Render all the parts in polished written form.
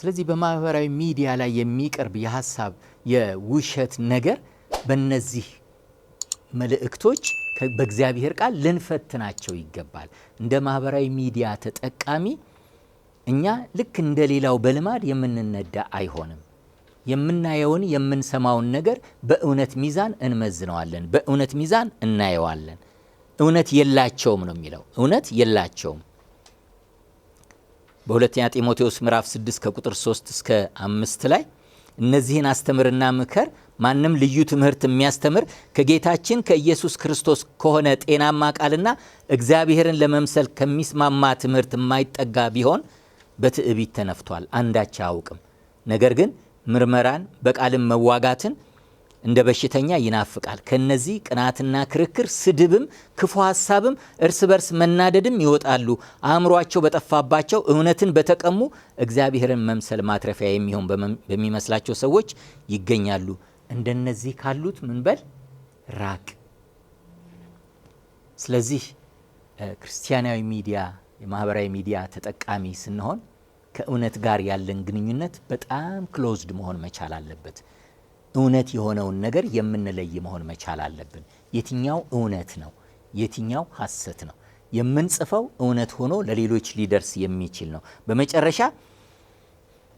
ስለዚህ በማህበራዊ ሚዲያ ላይ የሚቀርብ የሐሳብ የውሸት ነገር በእነዚህ መልእክቶች በእግዚአብሔር ቃል ልንፈትናቸው ይገባል። እንደ ማህበራዊ ሚዲያ ተጠቃሚ እኛ ልክ እንደ ሌላው በልማድ የምንነዳ አይሆንም። የምናየውን የምንሰማውን ነገር በእውነት ሚዛን እንመዝነዋለን፣ በእውነት ሚዛን እናየዋለን። እውነት የላቸውም ነው የሚለው፣ እውነት የላቸውም። በሁለተኛ ጢሞቴዎስ ምዕራፍ 6 ከቁጥር 3 እስከ 5 ላይ እነዚህን አስተምርና ምከር፣ ማንም ልዩ ትምህርት የሚያስተምር ከጌታችን ከኢየሱስ ክርስቶስ ከሆነ ጤናማ ቃልና እግዚአብሔርን ለመምሰል ከሚስማማ ትምህርት የማይጠጋ ቢሆን በትዕቢት ተነፍቷል፣ አንዳች አያውቅም። ነገር ግን ምርመራን በቃልም መዋጋትን እንደ በሽተኛ ይናፍቃል። ከነዚህ ቅናትና ክርክር፣ ስድብም፣ ክፉ ሐሳብም፣ እርስ በርስ መናደድም ይወጣሉ። አእምሯቸው በጠፋባቸው እውነትን በተቀሙ እግዚአብሔርን መምሰል ማትረፊያ የሚሆን በሚመስላቸው ሰዎች ይገኛሉ። እንደነዚህ ካሉት ምን በል ራቅ። ስለዚህ ክርስቲያናዊ ሚዲያ የማህበራዊ ሚዲያ ተጠቃሚ ስንሆን ከእውነት ጋር ያለን ግንኙነት በጣም ክሎዝድ መሆን መቻል አለበት። እውነት የሆነውን ነገር የምንለይ መሆን መቻል አለብን። የትኛው እውነት ነው፣ የትኛው ሐሰት ነው? የምንጽፈው እውነት ሆኖ ለሌሎች ሊደርስ የሚችል ነው። በመጨረሻ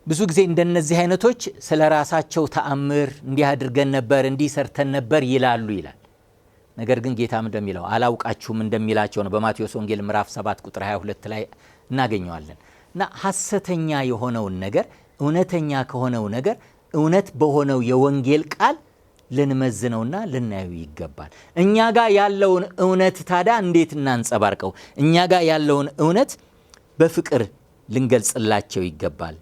ብዙ ጊዜ እንደነዚህ አይነቶች ስለ ራሳቸው ተአምር እንዲህ አድርገን ነበር፣ እንዲህ ሰርተን ነበር ይላሉ ይላል። ነገር ግን ጌታ እንደሚለው አላውቃችሁም እንደሚላቸው ነው። በማቴዎስ ወንጌል ምዕራፍ 7 ቁጥር 22 ላይ እናገኘዋለን። እና ሐሰተኛ የሆነውን ነገር እውነተኛ ከሆነው ነገር እውነት በሆነው የወንጌል ቃል ልንመዝነውና ልናየው ይገባል። እኛ ጋር ያለውን እውነት ታዲያ እንዴት እናንጸባርቀው? እኛ ጋር ያለውን እውነት በፍቅር ልንገልጽላቸው ይገባል።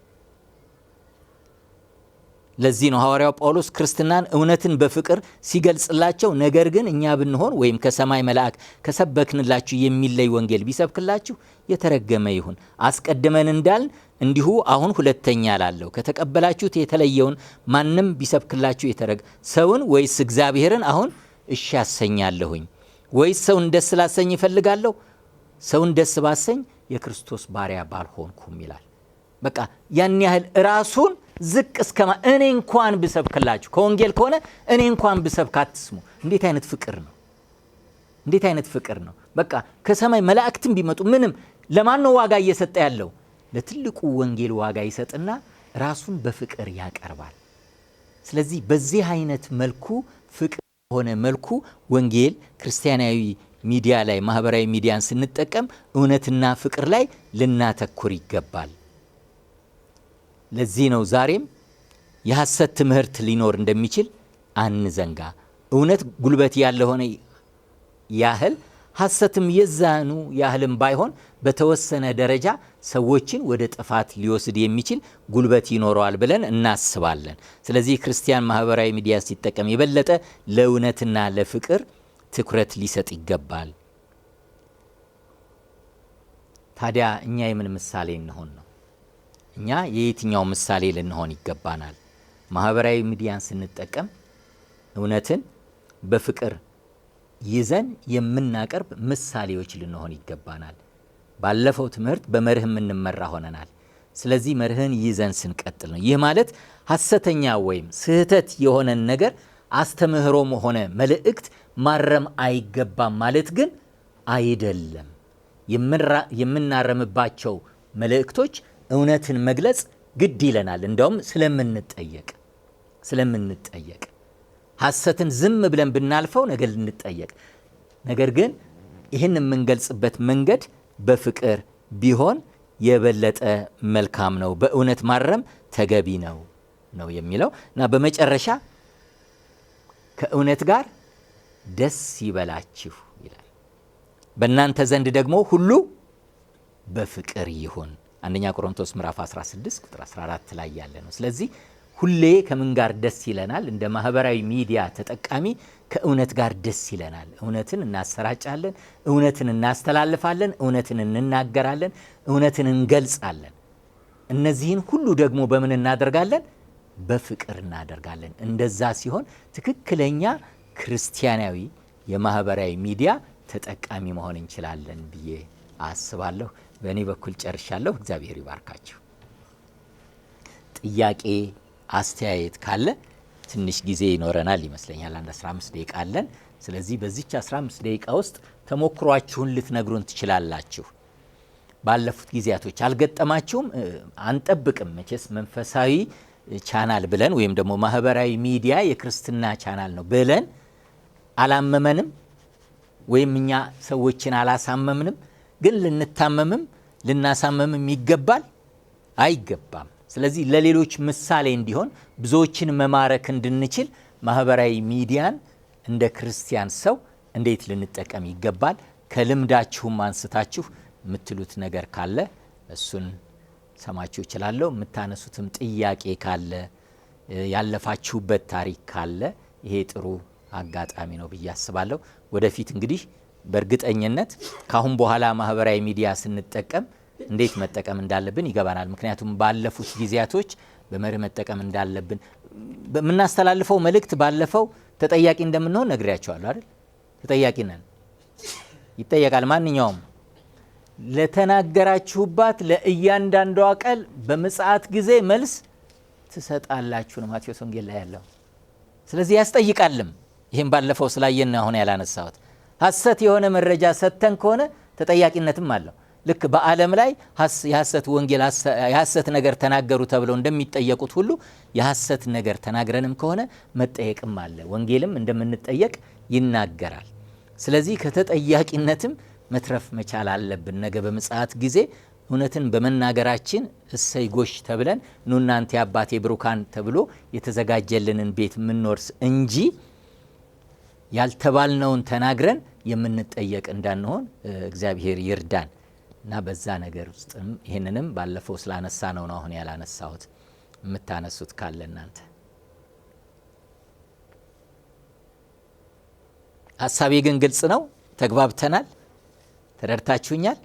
ለዚህ ነው ሐዋርያው ጳውሎስ ክርስትናን እውነትን በፍቅር ሲገልጽላቸው፣ ነገር ግን እኛ ብንሆን ወይም ከሰማይ መልአክ ከሰበክንላችሁ የሚለይ ወንጌል ቢሰብክላችሁ የተረገመ ይሁን። አስቀድመን እንዳልን እንዲሁ አሁን ሁለተኛ እላለሁ፣ ከተቀበላችሁት የተለየውን ማንም ቢሰብክላችሁ ሰውን ወይስ እግዚአብሔርን አሁን እሺ ያሰኛለሁኝ? ወይስ ሰውን ደስ ላሰኝ እፈልጋለሁ? ሰውን ደስ ባሰኝ የክርስቶስ ባሪያ ባልሆንኩም ይላል። በቃ ያን ያህል ራሱን ዝቅ እስከማ እኔ እንኳን ብሰብክላችሁ፣ ከወንጌል ከሆነ እኔ እንኳን ብሰብክ አትስሙ። እንዴት አይነት ፍቅር ነው! እንዴት አይነት ፍቅር ነው! በቃ ከሰማይ መላእክትም ቢመጡ ምንም ለማን ነው ዋጋ እየሰጠ ያለው? ለትልቁ ወንጌል ዋጋ ይሰጥና ራሱን በፍቅር ያቀርባል። ስለዚህ በዚህ አይነት መልኩ ፍቅር በሆነ መልኩ ወንጌል ክርስቲያናዊ ሚዲያ ላይ ማህበራዊ ሚዲያን ስንጠቀም እውነትና ፍቅር ላይ ልናተኩር ይገባል። ለዚህ ነው ዛሬም የሐሰት ትምህርት ሊኖር እንደሚችል አንዘንጋ። እውነት ጉልበት ያለሆነ ያህል ሐሰትም የዛኑ ያህልም ባይሆን በተወሰነ ደረጃ ሰዎችን ወደ ጥፋት ሊወስድ የሚችል ጉልበት ይኖረዋል ብለን እናስባለን። ስለዚህ ክርስቲያን ማህበራዊ ሚዲያ ሲጠቀም የበለጠ ለእውነትና ለፍቅር ትኩረት ሊሰጥ ይገባል። ታዲያ እኛ የምን ምሳሌ እንሆን ነው? እኛ የየትኛው ምሳሌ ልንሆን ይገባናል? ማህበራዊ ሚዲያን ስንጠቀም እውነትን በፍቅር ይዘን የምናቀርብ ምሳሌዎች ልንሆን ይገባናል። ባለፈው ትምህርት በመርህ የምንመራ ሆነናል። ስለዚህ መርህን ይዘን ስንቀጥል ነው። ይህ ማለት ሐሰተኛ ወይም ስህተት የሆነን ነገር አስተምህሮም ሆነ መልእክት ማረም አይገባም ማለት ግን አይደለም። የምናረምባቸው መልእክቶች እውነትን መግለጽ ግድ ይለናል። እንደውም ስለምንጠየቅ ሐሰትን ዝም ብለን ብናልፈው ነገር ልንጠየቅ፣ ነገር ግን ይህን የምንገልጽበት መንገድ በፍቅር ቢሆን የበለጠ መልካም ነው። በእውነት ማረም ተገቢ ነው የሚለው እና በመጨረሻ ከእውነት ጋር ደስ ይበላችሁ ይላል። በእናንተ ዘንድ ደግሞ ሁሉ በፍቅር ይሁን። አንደኛ ቆሮንቶስ ምዕራፍ 16 ቁጥር 14 ላይ ያለ ነው። ስለዚህ ሁሌ ከምን ጋር ደስ ይለናል? እንደ ማህበራዊ ሚዲያ ተጠቃሚ ከእውነት ጋር ደስ ይለናል። እውነትን እናሰራጫለን፣ እውነትን እናስተላልፋለን፣ እውነትን እንናገራለን፣ እውነትን እንገልጻለን። እነዚህን ሁሉ ደግሞ በምን እናደርጋለን? በፍቅር እናደርጋለን። እንደዛ ሲሆን ትክክለኛ ክርስቲያናዊ የማህበራዊ ሚዲያ ተጠቃሚ መሆን እንችላለን ብዬ አስባለሁ። በእኔ በኩል ጨርሻለሁ። እግዚአብሔር ይባርካችሁ። ጥያቄ አስተያየት ካለ ትንሽ ጊዜ ይኖረናል ይመስለኛል። አንድ 15 ደቂቃ አለን። ስለዚህ በዚች 15 ደቂቃ ውስጥ ተሞክሯችሁን ልትነግሩን ትችላላችሁ። ባለፉት ጊዜያቶች አልገጠማችሁም? አንጠብቅም መቼስ መንፈሳዊ ቻናል ብለን ወይም ደግሞ ማህበራዊ ሚዲያ የክርስትና ቻናል ነው ብለን አላመመንም ወይም እኛ ሰዎችን አላሳመምንም። ግን ልንታመምም ልናሳመምም ይገባል አይገባም? ስለዚህ ለሌሎች ምሳሌ እንዲሆን ብዙዎችን መማረክ እንድንችል ማህበራዊ ሚዲያን እንደ ክርስቲያን ሰው እንዴት ልንጠቀም ይገባል? ከልምዳችሁም አንስታችሁ የምትሉት ነገር ካለ እሱን ሰማችሁ እችላለሁ። የምታነሱትም ጥያቄ ካለ ያለፋችሁበት ታሪክ ካለ ይሄ ጥሩ አጋጣሚ ነው ብዬ አስባለሁ። ወደፊት እንግዲህ በእርግጠኝነት ካሁን በኋላ ማህበራዊ ሚዲያ ስንጠቀም እንዴት መጠቀም እንዳለብን ይገባናል። ምክንያቱም ባለፉት ጊዜያቶች በመርህ መጠቀም እንዳለብን በምናስተላልፈው መልእክት ባለፈው ተጠያቂ እንደምንሆን ነግሬያቸዋለሁ አይደል? ተጠያቂ ነን። ይጠየቃል ማንኛውም ለተናገራችሁባት ለእያንዳንዷ ቃል በምጽአት ጊዜ መልስ ትሰጣላችሁ ነው ማቴዎስ ወንጌል ላይ ያለው። ስለዚህ ያስጠይቃልም። ይህም ባለፈው ስላየን አሁን ያላነሳሁት ሐሰት የሆነ መረጃ ሰጥተን ከሆነ ተጠያቂነትም አለው። ልክ በዓለም ላይ የሐሰት ወንጌል የሐሰት ነገር ተናገሩ ተብለው እንደሚጠየቁት ሁሉ የሐሰት ነገር ተናግረንም ከሆነ መጠየቅም አለ። ወንጌልም እንደምንጠየቅ ይናገራል። ስለዚህ ከተጠያቂነትም መትረፍ መቻል አለብን። ነገ በምጽአት ጊዜ እውነትን በመናገራችን እሰይ ጎሽ ተብለን ኑ እናንተ የአባቴ ብሩካን ተብሎ የተዘጋጀልንን ቤት የምንወርስ እንጂ ያልተባልነውን ተናግረን የምንጠየቅ እንዳንሆን እግዚአብሔር ይርዳን እና በዛ ነገር ውስጥም ይህንንም ባለፈው ስላነሳ ነው አሁን ያላነሳሁት። የምታነሱት ካለ እናንተ። ሀሳቤ ግን ግልጽ ነው። ተግባብተናል። ተረድታችሁኛል?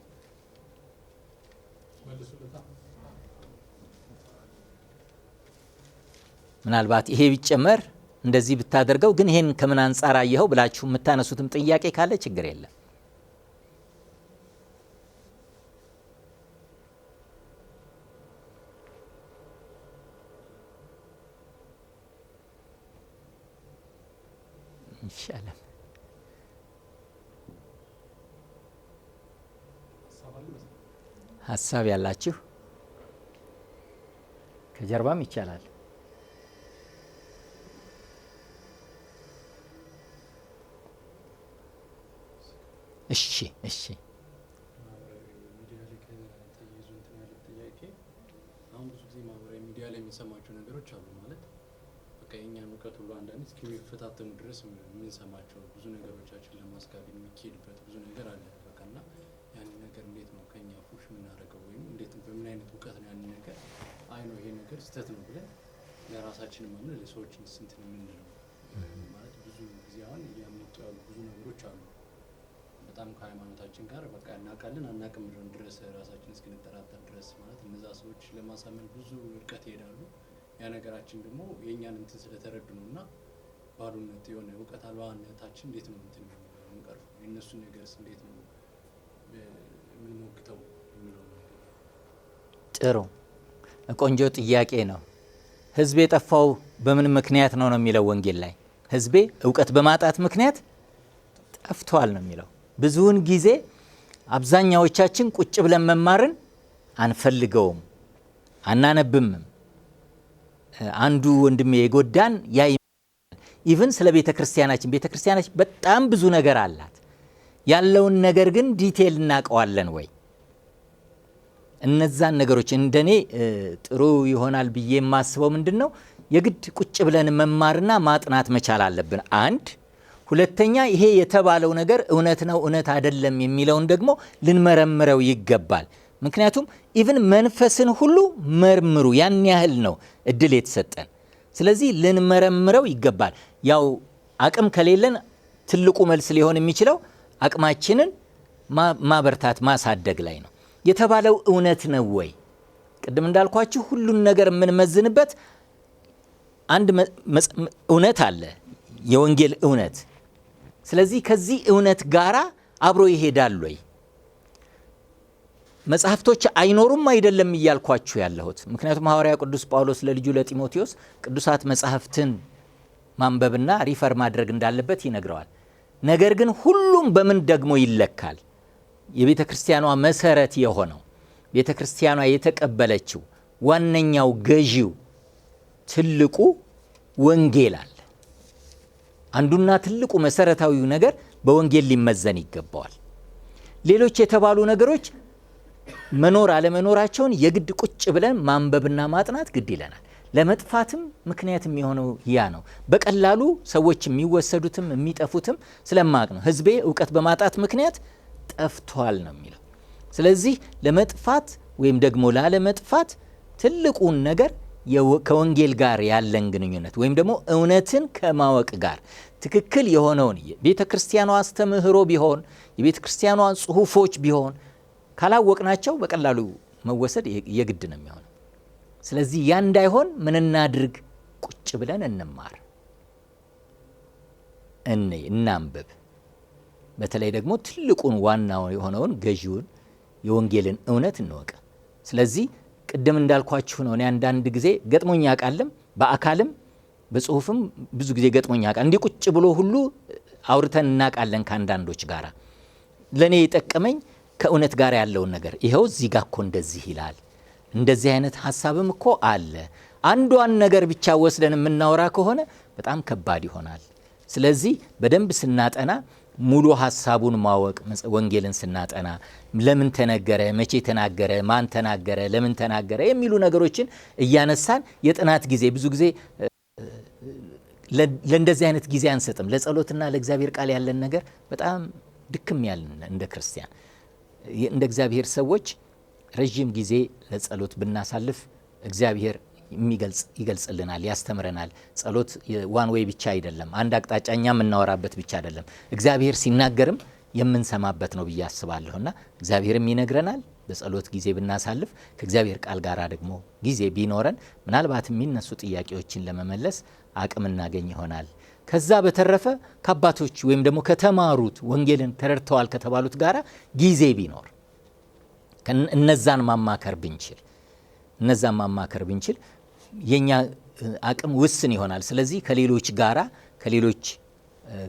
ምናልባት ይሄ ቢጨመር እንደዚህ ብታደርገው ግን ይሄን ከምን አንጻር አየኸው ብላችሁ የምታነሱትም ጥያቄ ካለ ችግር የለም። ይሻላል። ሀሳብ ያላችሁ ከጀርባም ይቻላል። እሺ እሺ። አሁን ብዙ ጊዜ ማህበራዊ ሚዲያ ላይ የሚሰማቸው ነገሮች አሉ ማለት በቃ የእኛን እውቀት ሁሉ አንዳንድ እስከሚፈታተኑ ድረስ የምንሰማቸው ብዙ ነገሮቻችን ለማስጋድ የሚካሄድበት ብዙ ነገር አለ። በቃና ያንን ነገር እንዴት ነው ከኛ ፉሽ የምናደርገው ወይም እንዴት በምን አይነት እውቀት ነው ያንን ነገር አይ ነው ይሄ ነገር ስህተት ነው ብለን ለራሳችንም ሆነ ለሰዎችን ስንትን የምንለው ማለት ብዙ ጊዜ አሁን እያመጡ ያሉ ብዙ ነገሮች አሉ። በጣም ከሃይማኖታችን ጋር በቃ እናውቃለን አናውቅም ድረስ ራሳችን እስክንጠራጠር ድረስ ማለት እነዛ ሰዎች ለማሳመን ብዙ ርቀት ይሄዳሉ። ያ ነገራችን ደግሞ የእኛን እንትን ስለተረዱ ነው እና ባዶነት የሆነ እውቀት አልባነታችን እንዴት ነው እንትን የምንቀርፈው? የእነሱን ነገርስ እንዴት ነው የምንሞግተው የሚለው ነገር። ጥሩ ቆንጆ ጥያቄ ነው። ህዝቤ የጠፋው በምን ምክንያት ነው የሚለው ወንጌል ላይ ህዝቤ እውቀት በማጣት ምክንያት ጠፍቷል ነው የሚለው። ብዙውን ጊዜ አብዛኛዎቻችን ቁጭ ብለን መማርን አንፈልገውም፣ አናነብምም። አንዱ ወንድሜ የጎዳን ያ ኢቭን ስለ ቤተ ክርስቲያናችን በጣም ብዙ ነገር አላት። ያለውን ነገር ግን ዲቴል እናውቀዋለን ወይ? እነዛን ነገሮች እንደኔ ጥሩ ይሆናል ብዬ የማስበው ምንድነው የግድ ቁጭ ብለን መማርና ማጥናት መቻል አለብን። አንድ ሁለተኛ ይሄ የተባለው ነገር እውነት ነው እውነት አይደለም የሚለውን ደግሞ ልንመረምረው ይገባል። ምክንያቱም ኢቭን መንፈስን ሁሉ መርምሩ፣ ያን ያህል ነው እድል የተሰጠን። ስለዚህ ልንመረምረው ይገባል። ያው አቅም ከሌለን ትልቁ መልስ ሊሆን የሚችለው አቅማችንን ማበርታት ማሳደግ ላይ ነው። የተባለው እውነት ነው ወይ? ቅድም እንዳልኳችሁ ሁሉን ነገር የምንመዝንበት አንድ እውነት አለ፣ የወንጌል እውነት። ስለዚህ ከዚህ እውነት ጋራ አብሮ ይሄዳል ወይ? መጽሐፍቶች አይኖሩም አይደለም እያልኳችሁ ያለሁት። ምክንያቱም ሐዋርያ ቅዱስ ጳውሎስ ለልጁ ለጢሞቴዎስ ቅዱሳት መጽሐፍትን ማንበብና ሪፈር ማድረግ እንዳለበት ይነግረዋል። ነገር ግን ሁሉም በምን ደግሞ ይለካል? የቤተ ክርስቲያኗ መሰረት የሆነው ቤተ ክርስቲያኗ የተቀበለችው ዋነኛው ገዢው ትልቁ ወንጌል አለ። አንዱና ትልቁ መሰረታዊው ነገር በወንጌል ሊመዘን ይገባዋል። ሌሎች የተባሉ ነገሮች መኖር አለመኖራቸውን የግድ ቁጭ ብለን ማንበብና ማጥናት ግድ ይለናል። ለመጥፋትም ምክንያት የሚሆነው ያ ነው። በቀላሉ ሰዎች የሚወሰዱትም የሚጠፉትም ስለማቅ ነው። ሕዝቤ እውቀት በማጣት ምክንያት ጠፍቷል ነው የሚለው። ስለዚህ ለመጥፋት ወይም ደግሞ ላለመጥፋት ትልቁን ነገር ከወንጌል ጋር ያለን ግንኙነት ወይም ደግሞ እውነትን ከማወቅ ጋር ትክክል የሆነውን ቤተ ክርስቲያኗ አስተምህሮ ቢሆን የቤተ ክርስቲያኗ ጽሑፎች ቢሆን ካላወቅናቸው በቀላሉ መወሰድ የግድ ነው የሚሆነው። ስለዚህ ያ እንዳይሆን ምን እናድርግ? ቁጭ ብለን እንማር፣ እናንብብ። በተለይ ደግሞ ትልቁን ዋናው የሆነውን ገዢውን የወንጌልን እውነት እንወቅ። ስለዚህ ቅድም እንዳልኳችሁ ነው። እኔ አንዳንድ ጊዜ ገጥሞኛ ቃልም በአካልም በጽሁፍም ብዙ ጊዜ ገጥሞኛ ቃል እንዲህ ቁጭ ብሎ ሁሉ አውርተን እናውቃለን ከአንዳንዶች ጋራ። ለእኔ የጠቀመኝ ከእውነት ጋር ያለውን ነገር ይኸው እዚህ ጋር እኮ እንደዚህ ይላል፣ እንደዚህ አይነት ሀሳብም እኮ አለ። አንዷን ነገር ብቻ ወስደን የምናወራ ከሆነ በጣም ከባድ ይሆናል። ስለዚህ በደንብ ስናጠና ሙሉ ሀሳቡን ማወቅ፣ ወንጌልን ስናጠና ለምን ተነገረ፣ መቼ ተናገረ፣ ማን ተናገረ፣ ለምን ተናገረ የሚሉ ነገሮችን እያነሳን የጥናት ጊዜ ብዙ ጊዜ ለእንደዚህ አይነት ጊዜ አንሰጥም። ለጸሎትና ለእግዚአብሔር ቃል ያለን ነገር በጣም ድክም ያለን እንደ ክርስቲያን እንደ እግዚአብሔር ሰዎች ረዥም ጊዜ ለጸሎት ብናሳልፍ እግዚአብሔር ይገልጽልናል፣ ያስተምረናል። ጸሎት ዋን ዌይ ብቻ አይደለም፣ አንድ አቅጣጫ እኛ የምናወራበት ብቻ አይደለም። እግዚአብሔር ሲናገርም የምንሰማበት ነው ብዬ አስባለሁና እግዚአብሔርም ይነግረናል። በጸሎት ጊዜ ብናሳልፍ ከእግዚአብሔር ቃል ጋር ደግሞ ጊዜ ቢኖረን ምናልባት የሚነሱ ጥያቄዎችን ለመመለስ አቅም እናገኝ ይሆናል። ከዛ በተረፈ ከአባቶች ወይም ደግሞ ከተማሩት ወንጌልን ተረድተዋል ከተባሉት ጋራ ጊዜ ቢኖር እነዛን ማማከር ብንችል የኛ አቅም ውስን ይሆናል። ስለዚህ ከሌሎች ጋራ ከሌሎች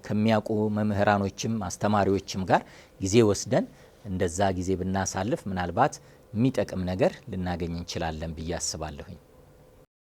ከሚያውቁ መምህራኖችም አስተማሪዎችም ጋር ጊዜ ወስደን እንደዛ ጊዜ ብናሳልፍ ምናልባት የሚጠቅም ነገር ልናገኝ እንችላለን ብዬ አስባለሁኝ።